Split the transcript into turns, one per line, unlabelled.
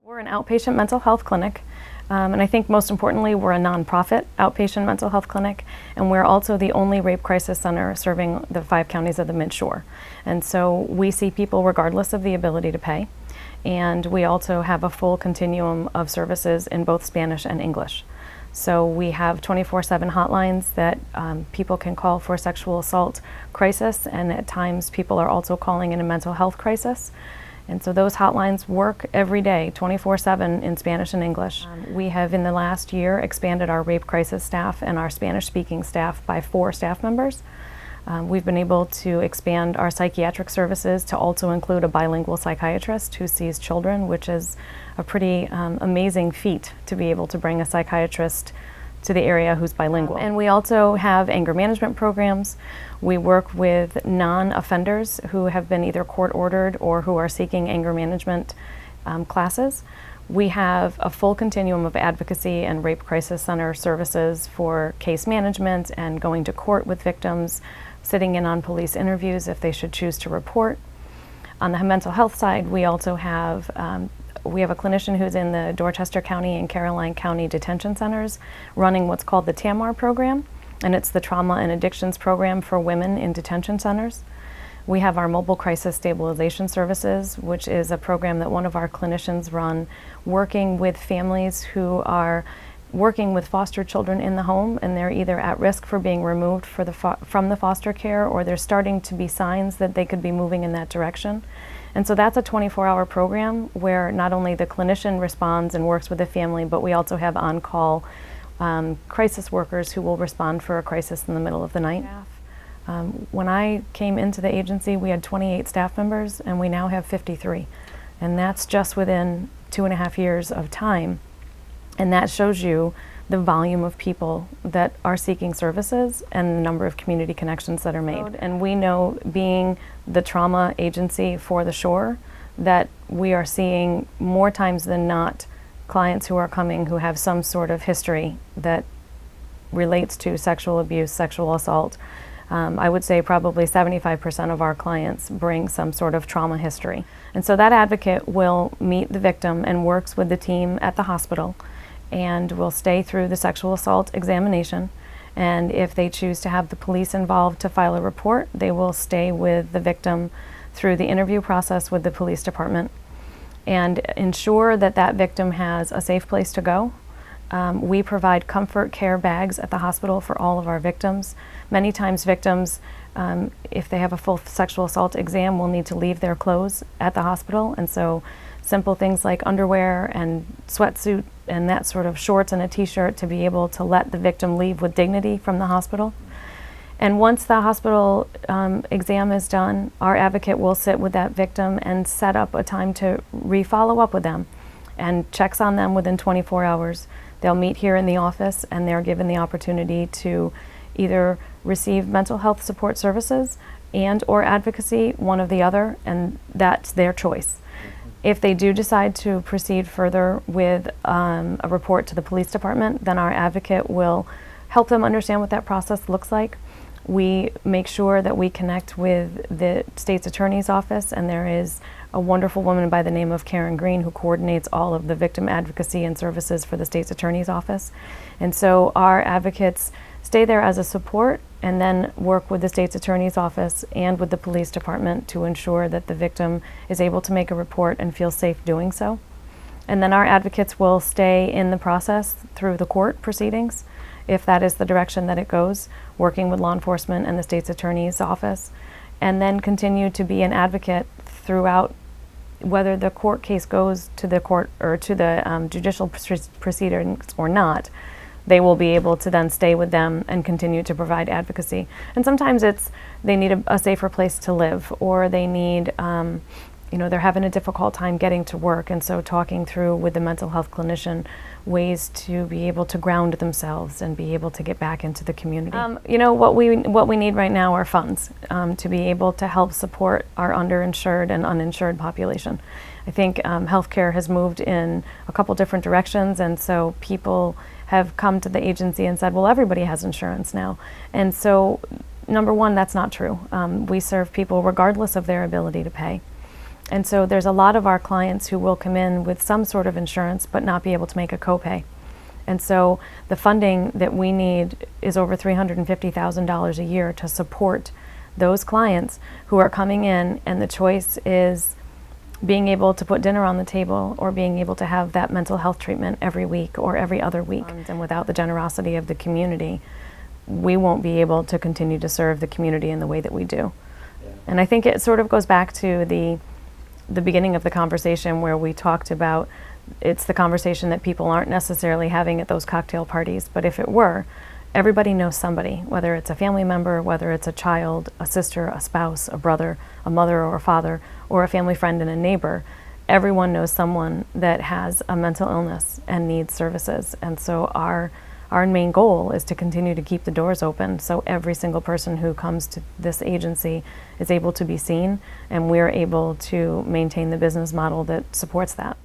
We're an outpatient mental health clinic, and I think most importantly, we're a nonprofit outpatient mental health clinic, and we're also the only rape crisis center serving the 5 counties of the Mid-Shore. And so we see people regardless of the ability to pay, and we also have a full continuum of services in both Spanish and English. So we have 24/7 hotlines that people can call for sexual assault crisis, and at times people are also calling in a mental health crisis. And so those hotlines work every day, 24/7 in Spanish and English. We have in the last year expanded our rape crisis staff and our Spanish-speaking staff by 4 staff members. We've been able to expand our psychiatric services to also include a bilingual psychiatrist who sees children, which is a pretty amazing feat to be able to bring a psychiatrist to the area who's bilingual. And we also have anger management programs. We work with non-offenders who have been either court-ordered or who are seeking anger management classes. We have a full continuum of advocacy and rape crisis center services for case management and going to court with victims, sitting in on police interviews if they should choose to report. On the mental health side, we also have a clinician who's in the Dorchester County and Caroline County detention centers running what's called the TAMAR program, and it's the Trauma and Addictions Program for women in detention centers. We have our mobile crisis stabilization services, which is a program that one of our clinicians run, working with families who are working with foster children in the home, and they're either at risk for being removed from the foster care, or there's starting to be signs that they could be moving in that direction. And so that's a 24-hour program where not only the clinician responds and works with the family, but we also have on-call crisis workers who will respond for a crisis in the middle of the night. When I came into the agency, we had 28 staff members, and we now have 53. And that's just within 2.5 years of time. And that shows you the volume of people that are seeking services and the number of community connections that are made. And we know, being the trauma agency for the Shore, that we are seeing more times than not clients who are coming who have some sort of history that relates to sexual abuse, sexual assault. I would say probably 75% of our clients bring some sort of trauma history. And so that advocate will meet the victim and works with the team at the hospital and will stay through the sexual assault examination. And if they choose to have the police involved to file a report, they will stay with the victim through the interview process with the police department and ensure that that victim has a safe place to go. We provide comfort care bags at the hospital for all of our victims. Many times victims, if they have a full sexual assault exam, will need to leave their clothes at the hospital, and so simple things like underwear and sweatsuit and that sort of shorts and a t-shirt to be able to let the victim leave with dignity from the hospital. And once the hospital exam is done, our advocate will sit with that victim and set up a time to re-follow up with them and checks on them within 24 hours. They'll meet here in the office, and they're given the opportunity to either receive mental health support services and or advocacy, one or the other, and that's their choice. If they do decide to proceed further with a report to the police department, then our advocate will help them understand what that process looks like. We make sure that we connect with the state's attorney's office, and there is a wonderful woman by the name of Karen Green who coordinates all of the victim advocacy and services for the state's attorney's office. And so our advocates stay there as a support and then work with the state's attorney's office and with the police department to ensure that the victim is able to make a report and feel safe doing so. And then our advocates will stay in the process through the court proceedings, if that is the direction that it goes, working with law enforcement and the state's attorney's office, and then continue to be an advocate throughout, whether the court case goes to the court or to the judicial proceedings or not. They will be able to then stay with them and continue to provide advocacy. And sometimes it's they need a safer place to live, or they need, they're having a difficult time getting to work, and so talking through with the mental health clinician ways to be able to ground themselves and be able to get back into the community. What we need right now are funds to be able to help support our underinsured and uninsured population. I think healthcare has moved in a couple different directions, and so people have come to the agency and said, well, everybody has insurance now. And so, number one, that's not true. We serve people regardless of their ability to pay. And so there's a lot of our clients who will come in with some sort of insurance but not be able to make a copay. And so the funding that we need is over $350,000 a year to support those clients who are coming in, and the choice is being able to put dinner on the table or being able to have that mental health treatment every week or every other week. And without the generosity of the community, we won't be able to continue to serve the community in the way that we do. Yeah. And I think it sort of goes back to the beginning of the conversation where we talked about it's the conversation that people aren't necessarily having at those cocktail parties, but if it were, everybody knows somebody, whether it's a family member, whether it's a child, a sister, a spouse, a brother, a mother or a father, or a family friend and a neighbor. Everyone knows someone that has a mental illness and needs services. And so our main goal is to continue to keep the doors open so every single person who comes to this agency is able to be seen, and we're able to maintain the business model that supports that.